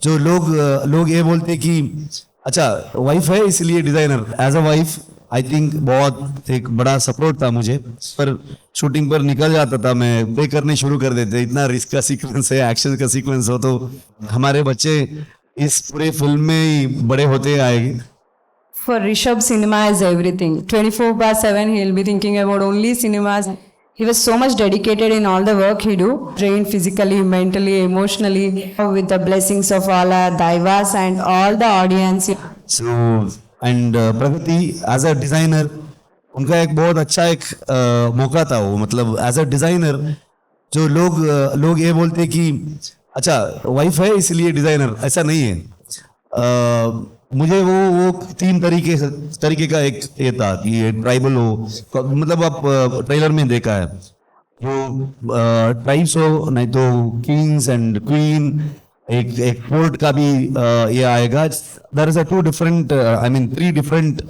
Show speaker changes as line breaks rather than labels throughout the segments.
जो लोग ये बोलते कि अच्छा वाइफ है इसलिए designer, as a wife I think बहुत एक बड़ा सपोर्ट था मुझे। पर शूटिंग पर निकल जाता था मैं, प्ले करने शुरू कर देते, इतना रिस्क का सीक्वेंस है, एक्शन का सीक्वेंस हो, तो हमारे बच्चे इस पूरे फिल्म में ही बड़े होते आएंगे।
For Rishabh, cinema is everything. 24/7, he'll be thinking about only cinemas. He was so much dedicated in all the work he do, trained physically, mentally, emotionally, with the blessings of all our daivas and all the audience.
So and Pragati as a designer, उनका एक बहुत अच्छा एक मौका था वो, मतलब as a designer जो लोग ये बोलते कि अच्छा वाइफ है इसलिए डिजाइनर, ऐसा नहीं है। मुझे वो तीन तरीके का एक ये था कि ये ट्राइबल हो, मतलब आप ट्रेलर में देखा है, जो ट्राइब्स हो, नहीं तो किंग्स एंड क्वीन, एक पोर्ट का भी ये आएगा। There is a two different, I mean 3 different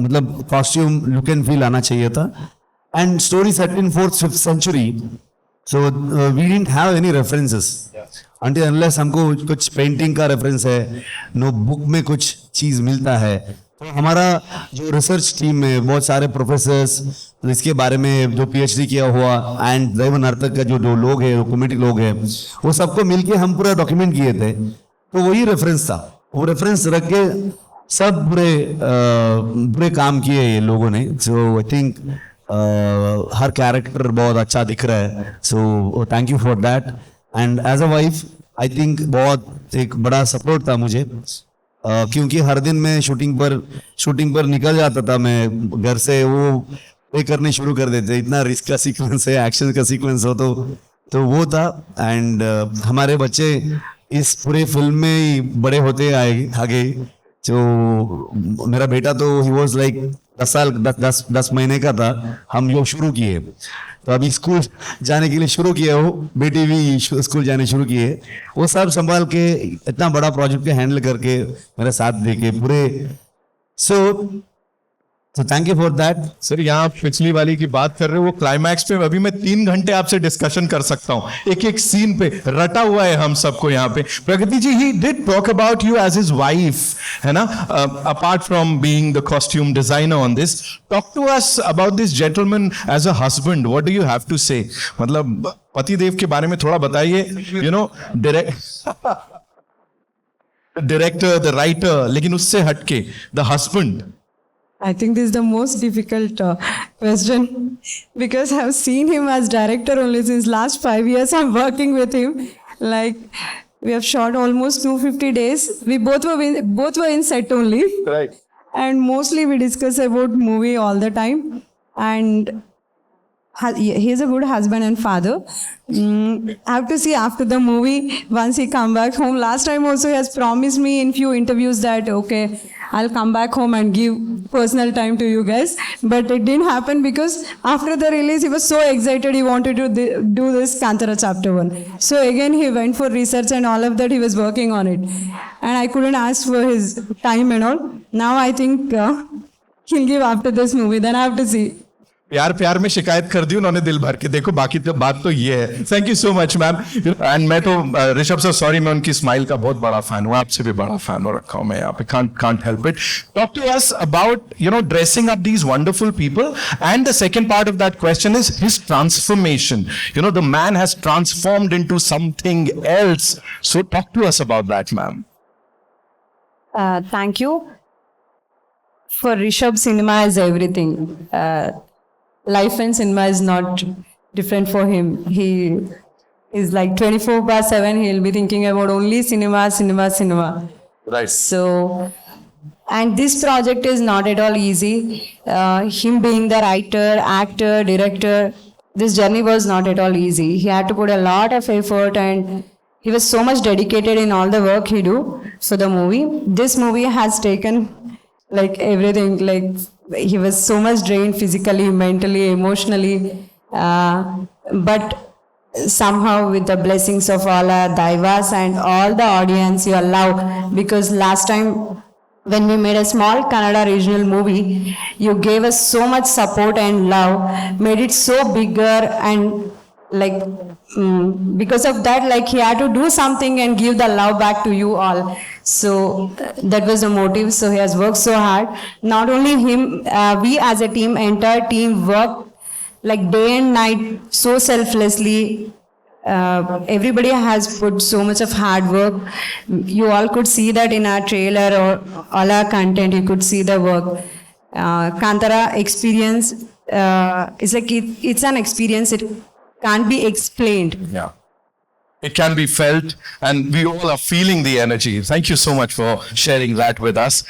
मतलब कॉस्ट्यूम लुक एंड फील आना चाहिए था। And story set in 4th-5th century, so we didn't have any references until unless हमको कुछ पेंटिंग का रेफरेंस है, नो बुक में कुछ चीज मिलता है। तो हमारा जो रिसर्च टीम है, बहुत सारे प्रोफेसर्स इसके बारे में जो PhD किया हुआ, एंड दैव नर्तक का जो लोग हैं, कम्युनिटी लोग हैं, वो सबको मिलके हम पूरा डॉक्यूमेंट किए थे। तो वही रेफरेंस था, वो रेफरेंस रख के सब पूरे काम किए ये लोगों ने। सो आई थिंक हर कैरेक्टर बहुत अच्छा दिख रहा है, so thank you for that. And as a wife I think बहुत एक बड़ा सपोर्ट था मुझे, क्योंकि हर दिन मैं शूटिंग पर निकल जाता था मैं घर से, वो प्ले करने शुरू कर देते, इतना रिस्क का सीक्वेंस है, एक्शन का सीक्वेंस हो, तो वो था। एंड हमारे बच्चे इस पूरे फिल्म में ही बड़े होते आगे। जो मेरा बेटा तो ही वॉज लाइक 10 महीने का था हम योग शुरू किए, तो अभी स्कूल जाने के लिए शुरू किया, वो बेटी भी स्कूल जाने शुरू किए। वो सब संभाल के इतना बड़ा प्रोजेक्ट के हैंडल करके मेरे साथ देके पूरे, सो thank you for that.
Sir यहाँ आप पिछली वाली की बात कर रहे हो, वो क्लाइमैक्स पे अभी मैं 3 घंटे आपसे डिस्कशन कर सकता हूँ, एक एक सीन पे रटा हुआ है हम सबको यहाँ पे। Pragati ji, he did talk about you as his wife, है ना, apart from being the costume designer on this, talk to us about this gentleman as a husband, what do you have to say, मतलब पतिदेव के बारे में थोड़ा बताइए। You know, director, the writer, लेकिन उससे हटके the husband.
I think this is the most difficult question because I've seen him as director only since last 5 years. I'm working with him. Like we have shot almost 250 days. We both were in set only.
Right.
And mostly we discuss about movie all the time. And he's a good husband and father. I have to see after the movie once he come back home. Last time also he has promised me in few interviews that okay, I'll come back home and give personal time to you guys, but it didn't happen because after the release he was so excited, he wanted to do this Kantara chapter 1. So again he went for research and all of that, he was working on it, and I couldn't ask for his time and all. Now I think he'll give after this movie, then I have to see.
प्यार में शिकायत कर दी उन्होंने दिल भर के, देखो बाकी तो बात तो ये है। Thank you so much ma'am. And मैं तो ऋषभ सर, सॉरी, मैं उनकी स्माइल का बहुत बड़ा फैन हूँ, आपसे भी बड़ा फैन हो रखा हूँ मैं यहाँ पे, can't help it. Talk to us about dressing up these wonderful people, and the second part of that question is his transformation. The man has transformed into something else, so talk to us about that ma'am.
Thank you. For Rishabh, cinema is everything. Life and cinema is not different for him. He is like 24/7, he'll be thinking about only cinema.
Right.
So, and this project is not at all easy. Him being the writer, actor, director, this journey was not at all easy. He had to put a lot of effort, and he was so much dedicated in all the work he do for the movie. This movie has taken like everything, like he was so much drained physically, mentally, emotionally, but somehow with the blessings of all our daivas and all the audience you allow, because last time when we made a small Kannada regional movie, you gave us so much support and love, made it so bigger, and like because of that, like he had to do something and give the love back to you all. So that was the motive. So he has worked so hard. Not only him, we as a team, entire team worked like day and night so selflessly. Everybody has put so much of hard work. You all could see that in our trailer or all our content. You could see the work. Kantara experience is like it's an experience. It can't be explained.
Yeah. It can be felt, and we all are feeling the energy. Thank you so much for sharing that with us.